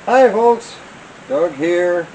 Hi folks, Doug here,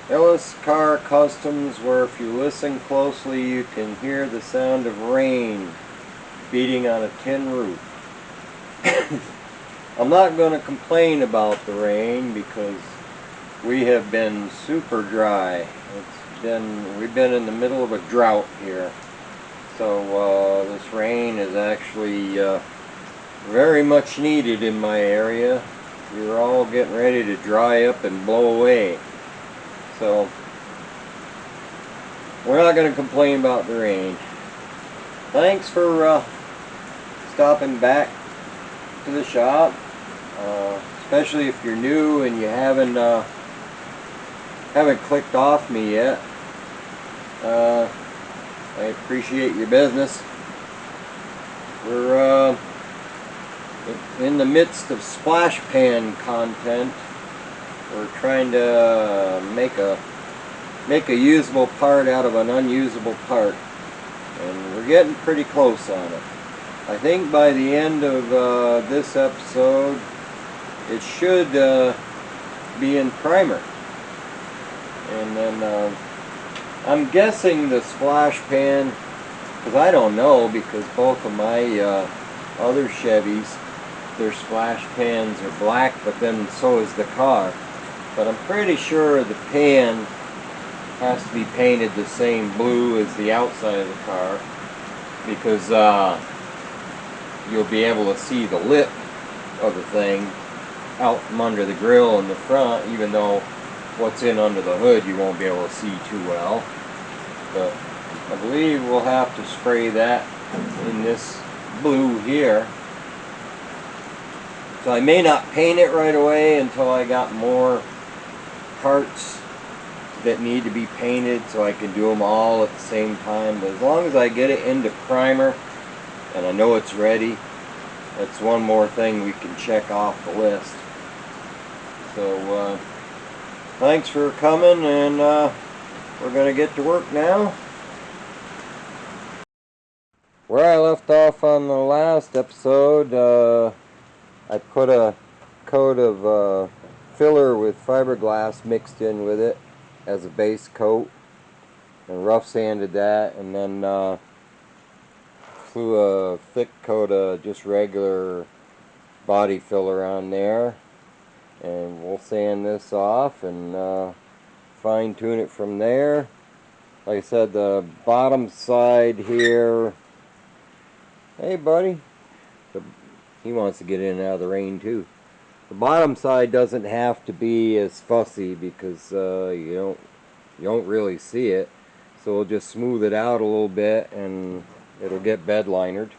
Ellis Car Customs, where if you listen closely you can hear the sound of rain beating on a tin roof. I'm not going to complain about the rain because we have been super dry. We've been in the middle of a drought here. So this rain is actually very much needed in my area. We're all getting ready to dry up and blow away. So we're not going to complain about the rain. Thanks for stopping back to the shop, especially if you're new and you haven't clicked off me yet. I appreciate your business. We're in the midst of splash pan content. We're trying to make a usable part out of an unusable part, and we're getting pretty close on it. I think by the end of this episode it should be in primer, and then I'm guessing the splash pan, because I don't know, because both of my other Chevys, their splash pans are black, but then so is the car. But I'm pretty sure the pan has to be painted the same blue as the outside of the car, because you'll be able to see the lip of the thing out from under the grill in the front, even though what's in under the hood you won't be able to see too well. But I believe we'll have to spray that in this blue here. So I may not paint it right away until I got more parts that need to be painted, so I can do them all at the same time. But as long as I get it into primer and I know it's ready, that's one more thing we can check off the list. So thanks for coming, and we're going to get to work now. Where I left off on the last episode, I put a coat of filler with fiberglass mixed in with it as a base coat, and rough sanded that, and then flew a thick coat of just regular body filler on there, and we'll sand this off and fine tune it from there. Like I said, the bottom side here, hey buddy, he wants to get in and out of the rain too. The bottom side doesn't have to be as fussy because you don't really see it. So we'll just smooth it out a little bit, and it'll get bed linered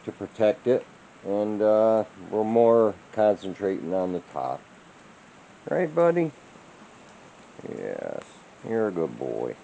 to protect it. And we're more concentrating on the top. Right, buddy? Yes, you're a good boy.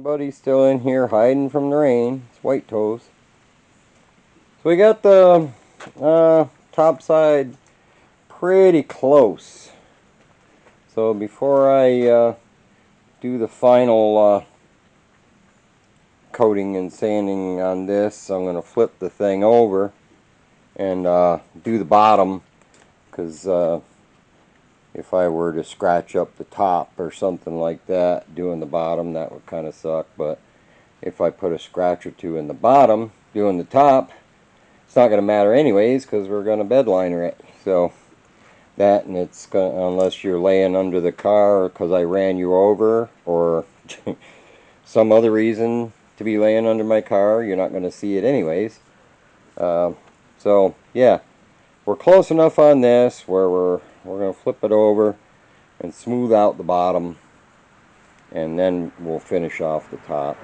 buddy's still in here hiding from the rain. It's White Toes. So we got the top side pretty close. So before I do the final coating and sanding on this, I'm going to flip the thing over and do the bottom, because if I were to scratch up the top or something like that doing the bottom, that would kind of suck. But if I put a scratch or two in the bottom doing the top, it's not going to matter anyways, because we're going to bed liner it. So that, and it's going, unless you're laying under the car because I ran you over or some other reason to be laying under my car, you're not going to see it anyways. So yeah, we're close enough on this where we're going to flip it over and smooth out the bottom, and then we'll finish off the top.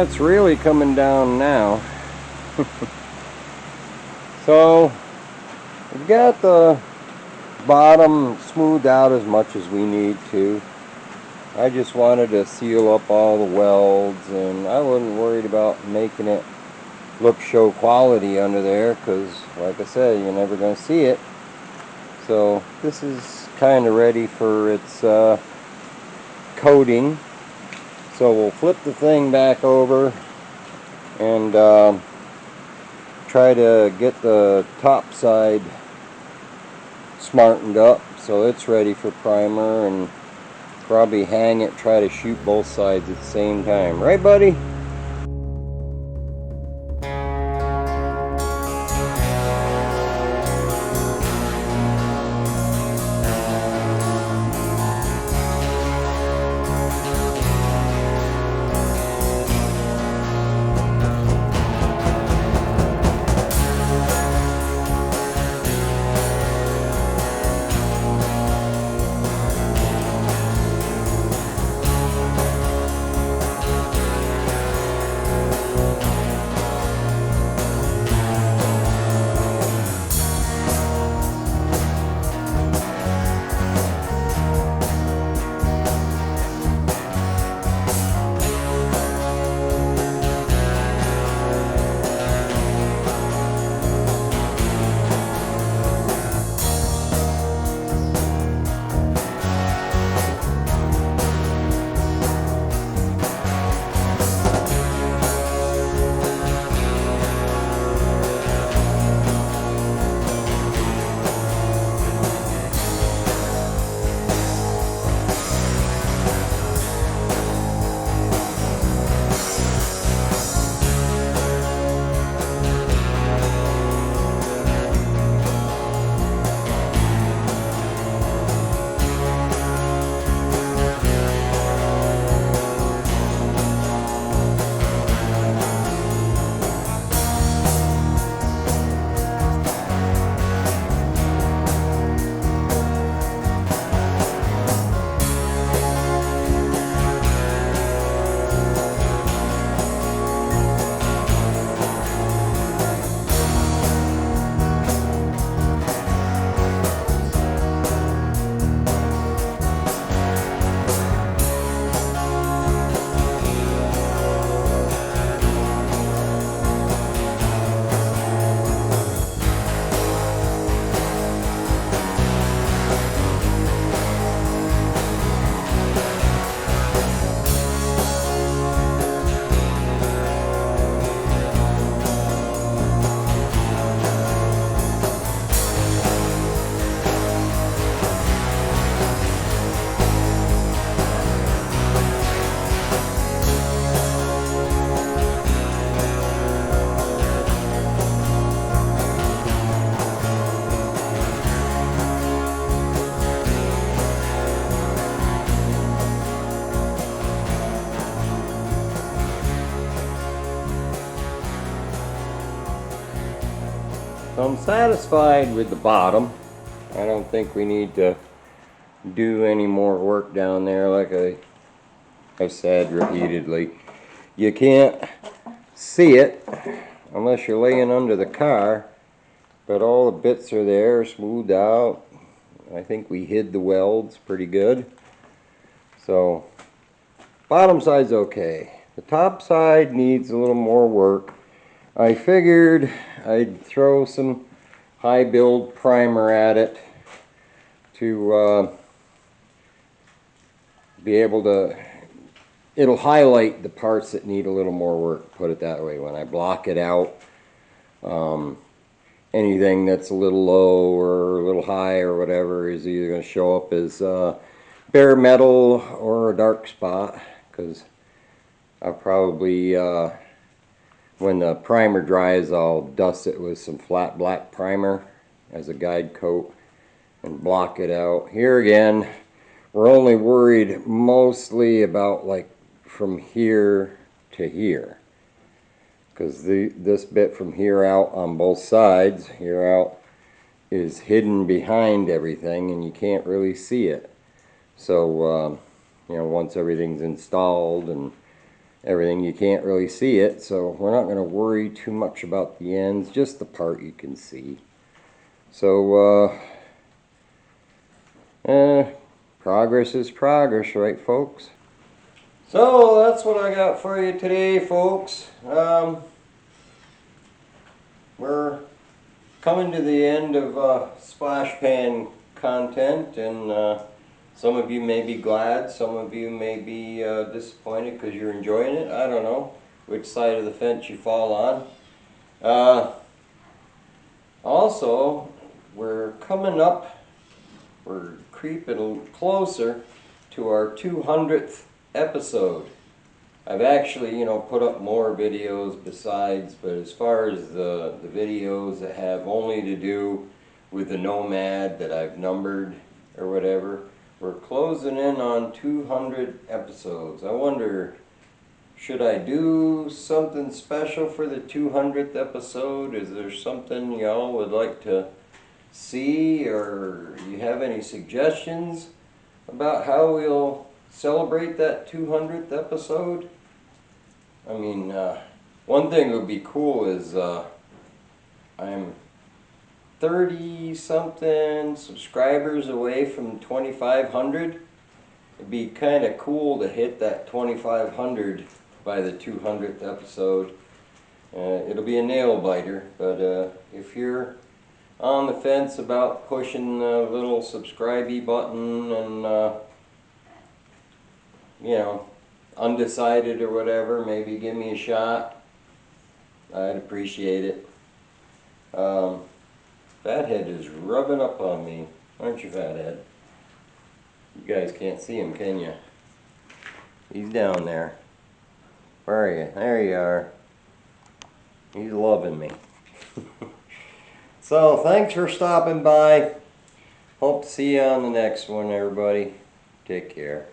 it's really coming down now. So we've got the bottom smoothed out as much as we need to. I just wanted to seal up all the welds, and I wasn't worried about making it look show quality under there, because like I said, you're never going to see it. So this is kind of ready for its coating. So we'll flip the thing back over and try to get the top side smartened up so it's ready for primer, and probably hang it, try to shoot both sides at the same time. Right, buddy? So I'm satisfied with the bottom. I don't think we need to do any more work down there. Like I've said repeatedly, you can't see it unless you're laying under the car, but all the bits are there, smoothed out. I think we hid the welds pretty good. So bottom side's okay. The top side needs a little more work. I figured I'd throw some high build primer at it to be able to, it'll highlight the parts that need a little more work, put it that way. When I block it out, anything that's a little low or a little high or whatever is either going to show up as bare metal or a dark spot, because I'll probably when the primer dries, I'll dust it with some flat black primer as a guide coat and block it out. Here again, we're only worried mostly about like from here to here, because this bit from here out on both sides, here out, is hidden behind everything and you can't really see it. So you know, once everything's installed and everything. You can't really see it, so we're not going to worry too much about the ends, just the part you can see. So, progress is progress, right, folks? So that's what I got for you today, folks. We're coming to the end of splash pan content, and some of you may be glad, some of you may be disappointed because you're enjoying it. I don't know which side of the fence you fall on. Also, we're coming up, we're creeping a little closer to our 200th episode. I've actually, put up more videos besides, but as far as the videos that have only to do with the Nomad that I've numbered or whatever, we're closing in on 200 episodes. I wonder, should I do something special for the 200th episode? Is there something y'all would like to see, or you have any suggestions about how we'll celebrate that 200th episode? I mean, one thing that would be cool is I'm 30 something subscribers away from 2,500. It'd be kind of cool to hit that 2,500 by the 200th episode. It'll be a nail biter, but if you're on the fence about pushing the little subscribe button and undecided or whatever, maybe give me a shot. I'd appreciate it. Fathead is rubbing up on me, aren't you, Fathead? You guys can't see him, can you? He's down there. Where are you? There you are. He's loving me. So, thanks for stopping by. Hope to see you on the next one, everybody. Take care.